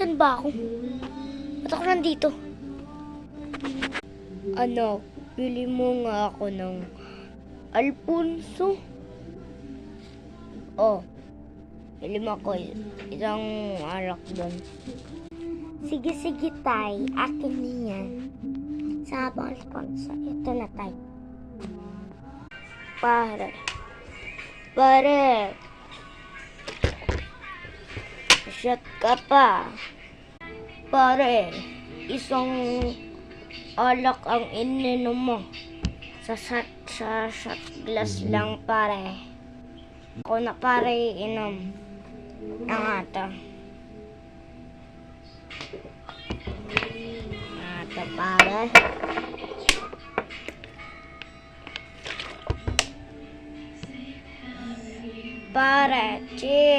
Nasaan ba ako? Ba't ako nandito? Ano, pili mo nga ako ng Alfonso. Oh, pili mo ako isang alak doon. Sige, tay. Akin niyan. Sabang Alfonso. Ito na, tay. Pare. Shot ka pa. Pare, isang alak ang ininom mo. Sa shot glass lang, pare. Ako na, pare, inom. Ang ata. Ata, pare. Pare, cheers.